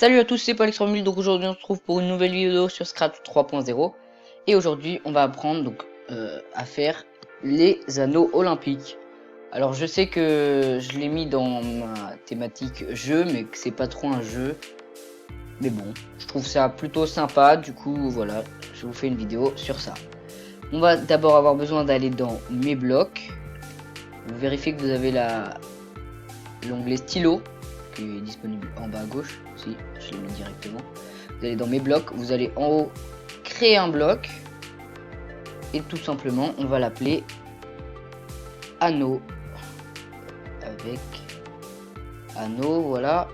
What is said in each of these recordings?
Salut à tous, c'est Paul donc aujourd'hui on se retrouve pour une nouvelle vidéo sur Scratch 3.0 et aujourd'hui on va apprendre à faire les anneaux olympiques. Alors je sais que je l'ai mis dans ma thématique jeu mais que c'est pas trop un jeu, mais bon, je trouve ça plutôt sympa, du coup voilà, je vous fais une vidéo sur ça. On va d'abord avoir besoin d'aller dans mes blocs, vous vérifiez que vous avez l'onglet stylo qui est disponible en bas à gauche. Si, je l'ai mis directement. Vous allez dans mes blocs, vous allez en haut créer un bloc et tout simplement on va l'appeler anneau avec anneau, voilà.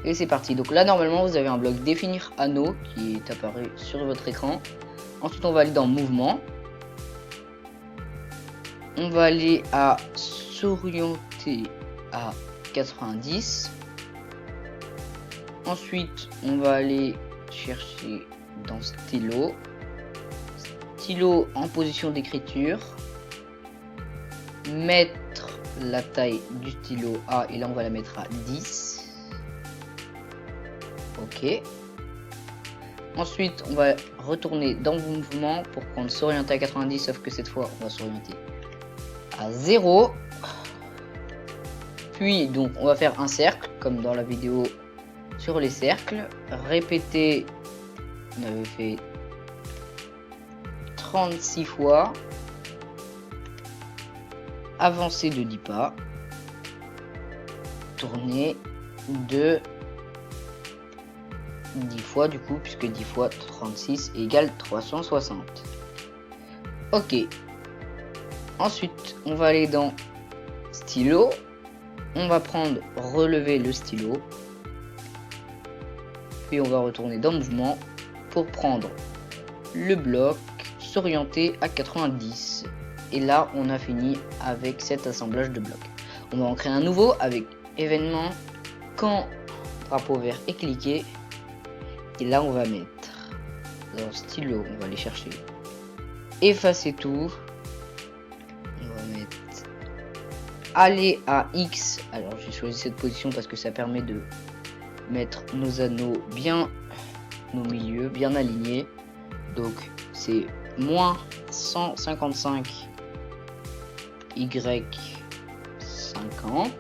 Et c'est parti. Donc là normalement vous avez un bloc définir anneau qui est apparu sur votre écran. Ensuite on va aller dans mouvement. On va aller à s'orienter à 90. Ensuite, on va aller chercher dans stylo. Stylo en position d'écriture. Mettre la taille du stylo A et là on va la mettre à 10. Ok. Ensuite, on va retourner dans le mouvement pour prendre s'orienter à 90, sauf que cette fois, on va s'orienter à 0. Puis, donc, on va faire un cercle, comme dans la vidéo sur les cercles. Répéter, on avait fait 36 fois. Avancer de 10 pas. Tourner de 10 fois du coup, puisque 10 fois 36 égale 360. Ok. Ensuite, on va aller dans stylo. On va prendre relever le stylo. Puis on va retourner dans mouvement pour prendre le bloc, s'orienter à 90. Et là, on a fini avec cet assemblage de blocs. On va en créer un nouveau avec événement, quand drapeau vert est cliqué. Et là, on va mettre dans stylo, on va aller chercher effacer tout. On va mettre aller à X. Alors, j'ai choisi cette position parce que ça permet de mettre nos anneaux bien au milieu, bien alignés. Donc, c'est moins 155 Y 50.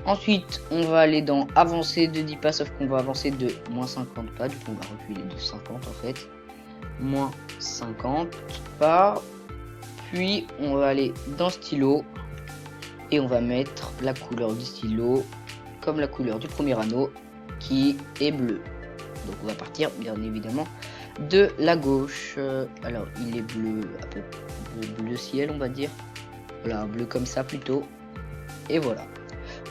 Ensuite, on va aller dans avancer de 10 pas, sauf qu'on va avancer de moins 50 pas. Du coup, on va reculer de 50 en fait. Moins 50 pas. Puis, on va aller dans stylo. Et on va mettre la couleur du stylo comme la couleur du premier anneau qui est bleu. Donc, on va partir bien évidemment de la gauche. Alors, il est bleu, un peu bleu ciel, on va dire. Voilà, bleu comme ça plutôt. Et voilà.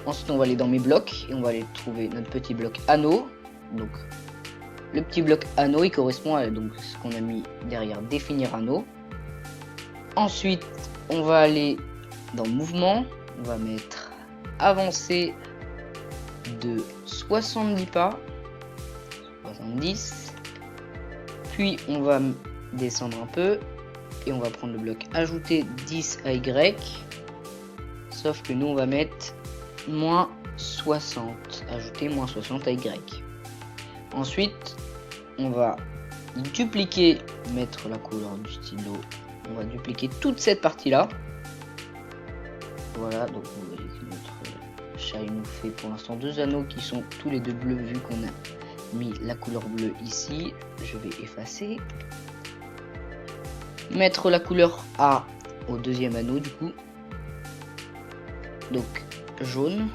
Ensuite, on va aller dans mes blocs et on va aller trouver notre petit bloc anneau. Donc, le petit bloc anneau, il correspond à donc, ce qu'on a mis derrière définir anneau. Ensuite, on va aller dans mouvement. On va mettre avancer de 70 pas. 70. Puis, on va descendre un peu et on va prendre le bloc ajouter 10 à Y. Sauf que nous, on va mettre moins 60, ajouter moins 60 à Y. Ensuite, on va dupliquer, mettre la couleur du stylo. On va dupliquer toute cette partie-là. Voilà, donc vous voyez que notre chat il nous fait pour l'instant deux anneaux qui sont tous les deux bleus vu qu'on a mis la couleur bleue ici. Je vais effacer. Mettre la couleur A au deuxième anneau du coup. Donc jaune,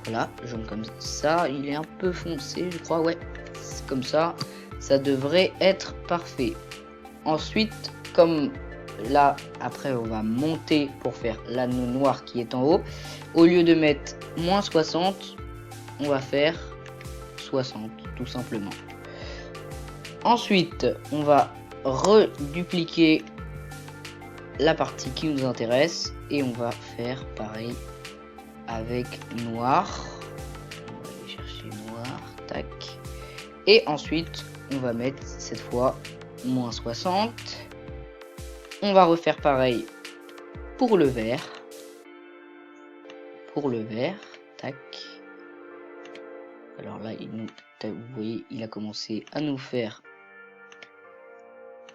voilà, jaune comme ça, il est un peu foncé je crois, ouais, c'est comme ça, ça devrait être parfait. Ensuite, comme là, après on va monter pour faire l'anneau noir qui est en haut, au lieu de mettre moins 60, on va faire 60 tout simplement. Ensuite, on va redupliquer la partie qui nous intéresse et on va faire pareil avec noir. On va aller chercher noir, tac. Et ensuite, on va mettre cette fois moins 60. On va refaire pareil pour le vert. pour le vert. Tac. Alors là, vous voyez, il a commencé à nous faire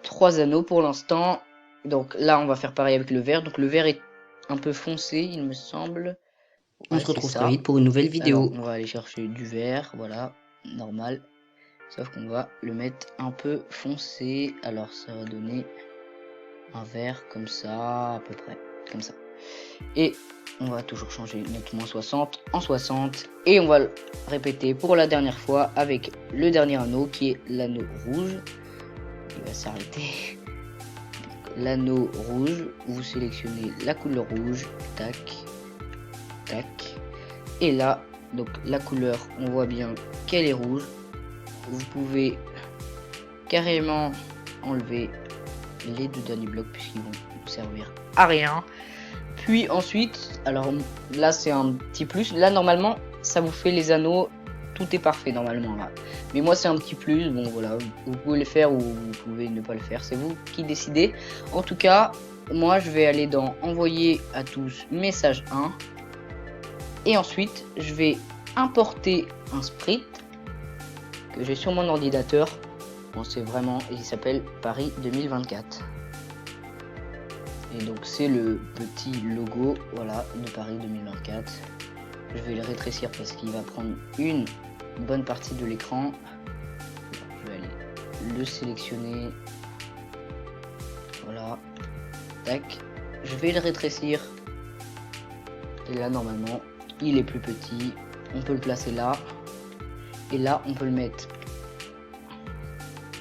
3 anneaux pour l'instant. Donc là, on va faire pareil avec le vert. Donc le vert est un peu foncé, il me semble. On Ouais, se retrouve c'est très ça. vite pour une nouvelle vidéo. Alors, on va aller chercher du vert, voilà, normal. Sauf qu'on va le mettre un peu foncé. Alors ça va donner un vert comme ça, à peu près, comme ça. Et on va toujours changer notre moins 60 en 60. Et on va le répéter pour la dernière fois avec le dernier anneau qui est l'anneau rouge. Il va s'arrêter. L'anneau rouge, vous sélectionnez la couleur rouge. Tac, tac. Et là, donc la couleur, on voit bien qu'elle est rouge. Vous pouvez carrément enlever les 2 derniers blocs puisqu'ils vont nous servir à rien. Puis ensuite, alors là c'est un petit plus. Là normalement ça vous fait les anneaux, tout est parfait normalement là. Mais moi c'est un petit plus, bon voilà, vous pouvez le faire ou vous pouvez ne pas le faire, c'est vous qui décidez. En tout cas, moi je vais aller dans envoyer à tous message 1. Et ensuite je vais importer un sprite que j'ai sur mon ordinateur. Bon, c'est vraiment, il s'appelle Paris 2024. Et donc c'est le petit logo, voilà, de Paris 2024. Je vais le rétrécir parce qu'il va prendre une bonne partie de l'écran. Je vais aller le sélectionner. Voilà. Tac. Je vais le rétrécir. Et là normalement, il est plus petit. On peut le placer là. Et là, on peut le mettre.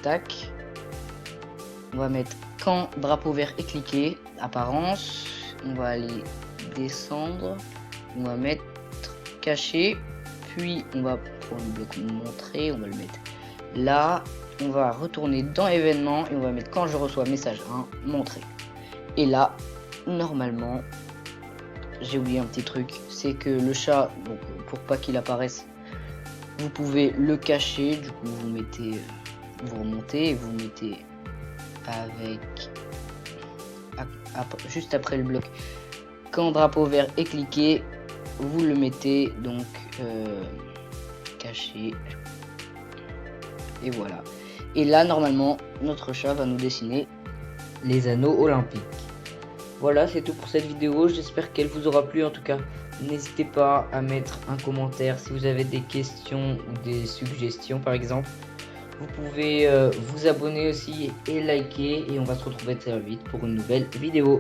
Tac. On va mettre quand drapeau vert est cliqué, apparence, on va aller descendre, on va mettre caché, puis on va prendre le bloc montrer, on va le mettre là, on va retourner dans événements et on va mettre quand je reçois message 1, montrer. Et là, normalement, j'ai oublié un petit truc, c'est que le chat, donc pour pas qu'il apparaisse, vous pouvez le cacher, du coup vous mettez, vous remontez et vous mettez avec juste après le bloc quand drapeau vert est cliqué, vous le mettez donc caché et voilà. Et là normalement notre chat va nous dessiner les anneaux olympiques. Voilà, c'est tout pour cette vidéo, j'espère qu'elle vous aura plu. En tout cas, n'hésitez pas à mettre un commentaire si vous avez des questions ou des suggestions par exemple. Vous pouvez vous abonner aussi et liker et on va se retrouver très vite pour une nouvelle vidéo.